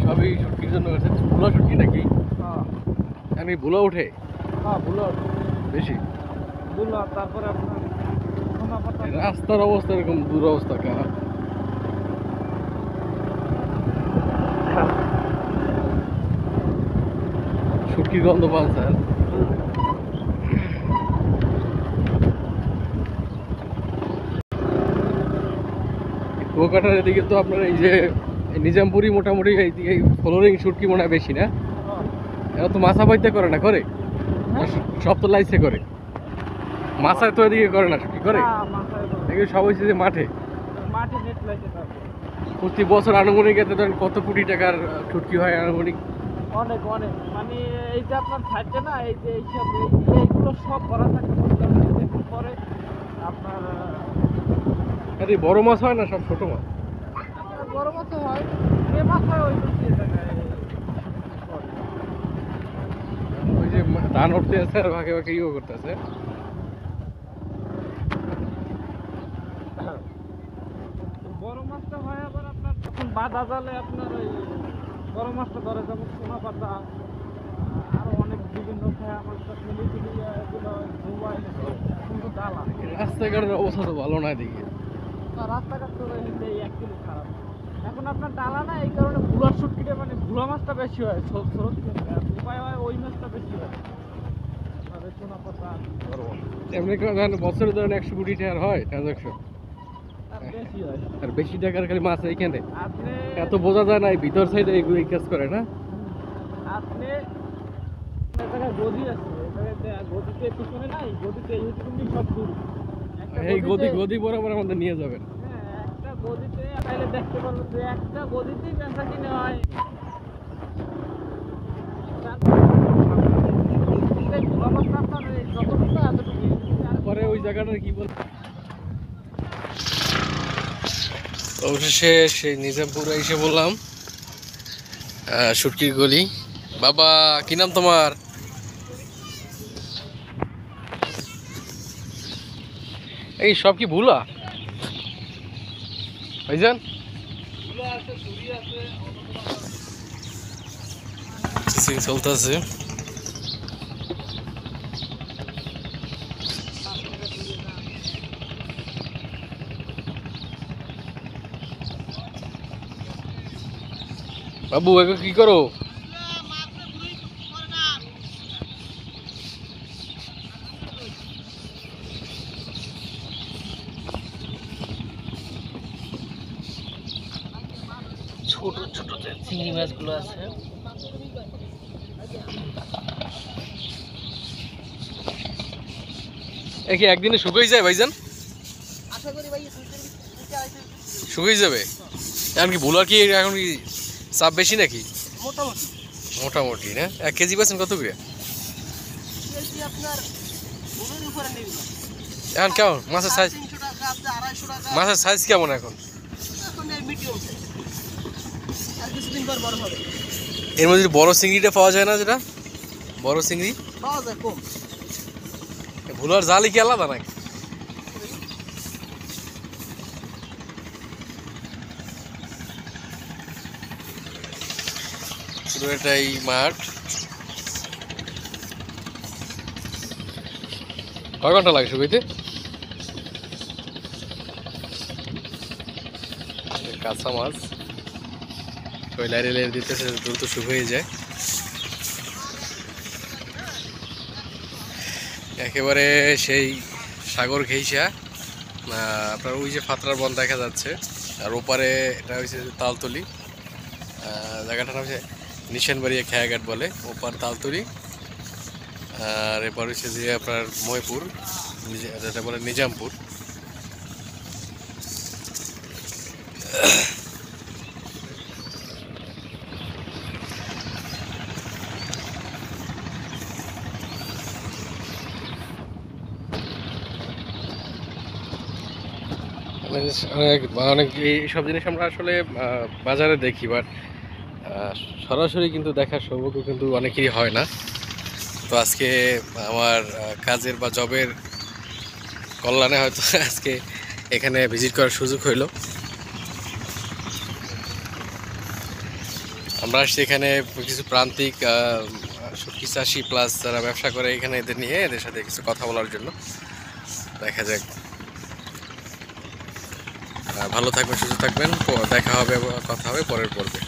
সবই শুটকির জন্য ভুলা শুটকি নাকি? আমি ভুলা ওঠে ভুলা বেশি ভুলা। তারপরে আপনার রাস্তার অবস্থা এরকম দুরবস্থা কা শুটকির গন্ধ পান স্যার। কুয়াকাটার এদিকে তো আপনার এই যে নিজামপুরি মোটামুটি এইদিকে ফ্লোরিং শুটকি মনে হয় বেশি না? এরা তো মাছা বাইতে করে না, করে সব তো লাইসে করে, মাছায় তো এদিকে করে না, শুটকি করে এদিকে সব হয়েছে যে মাঠে প্রতি বছর আনুমানিক এতে ধরেন কত কোটি টাকার শুটকি হয় আনুমানিক? অনেক অনেক, মানে এই যে আপনার থাকছে না, এই যে এইসব এইগুলো সব করা থাকে পরে আপনার আরে বড় মাছ হয় না, সব ছোট মাছ। বড় মাছ হয়, এ মাছ হয় ওই ওই যে ধান উঠতে আছে আর ভাগে ভাগে ইয়ে করতেছে। বড় মাছটা হয় আবার আপনার যখন বাঁধা জালে আপনার ওই বড় মাছটা ধরে, যেমন সোনা পাতা, আরো অনেক বিভিন্ন রাস্তাঘাটের অবস্থা তো ভালো না দিকে, রাস্তাঘাট তো এক কিলো খারাপ। এখন আপনার ডালা না, এই কারণে ভুলার শুটকিটা মানে ভুলা মাছটা বেশি হয়, উপায় হয় ওই মাছটা বেশি হয়। সোনা পাতা এমনি বছরে ধরেন 100 কোটি টাকার হয় ট্রানজাকশন, আর বেশি টাকার খালি মাছ এইখানে এত বোঝা যায় না, ভিতর সাইডে এই কাজ করে না। আপনি গদি আছে, গদিতে পিছনে নাই, গদিতে সব দূর, এই গদি বরাবর আমাদের নিয়ে যাবেন। হ্যাঁ, একটা গদিতে তাইলে দেখতে পারবো যে একটা গদিতেই বেচা কিনে হয়। পরে ওই জায়গাটার কি বল, অবশেষে সেই নিজামপুরে এসে বললাম শুটকির গলি। বাবা কি নাম তোমার? এই সব কি ভুলা ভাইজান? চলতেছে বাবু, এগো কি করো? ছোট ছোট যে চিংড়ি মাছগুলো আছে, এ কি একদিনে শুকিয়ে যায় ভাইজান? আশা করি ভাই শুকিয়ে যাবে। এখন কি ভুলার কি এখন কি চাপ বেশি নাকি? মোটামুটি মোটামুটি না? 1 কেজি পাচ্ছেন কত করে? আপনার এখন কেমন মাছের সাইজ? 300 টাকা, 250 টাকা। মাছের সাইজ কেমন এখন? এখন এই মিডিয়াম সাইজ, আর কিছুদিন পর বড় হবে। এর মধ্যে বড় চিংড়িটা পাওয়া যায় না? যেটা বড় চিংড়ি পাওয়া যায় কম। ভুলার জালি কি আলাদা নাকি? পুরো এটাই মাঠ। কয় ঘন্টা লাগে শুকাইতে? কাঁচা মাছ কয়লারে লেয়ার দিতেছে, দ্রুত শুকিয়ে যায় একেবারে। সেই সাগর ঘেইসা আপনার ওই যে ফাতরার বন দেখা যাচ্ছে, আর ওপারে এটা হচ্ছে তালতলি, জায়গাটার নাম হচ্ছে নিশানবাড়িয়া খেয়াঘাট বলে, ওপার তালতলি। আর এরপর হচ্ছে যে আপনার ময়পুর, যেটা বলে নিজামপুর। অনেক অনেক এইসব জিনিস আমরা আসলে বাজারে দেখি, বাট সরাসরি কিন্তু দেখার সৌভাগ্য কিন্তু অনেকেরই হয় না। তো আজকে আমার কাজের বা জবের কল্যাণে হয়তো আজকে এখানে ভিজিট করার সুযোগ হইল। আমরা আসছি এখানে কিছু প্রান্তিক সবজি চাষি প্লাস যারা ব্যবসা করে এখানে, এদের নিয়ে এদের সাথে কিছু কথা বলার জন্য। দেখা যাক, ভালো থাকবেন, সুস্থ থাকবেন, দেখা হবে, কথা হবে পরের পর্বে।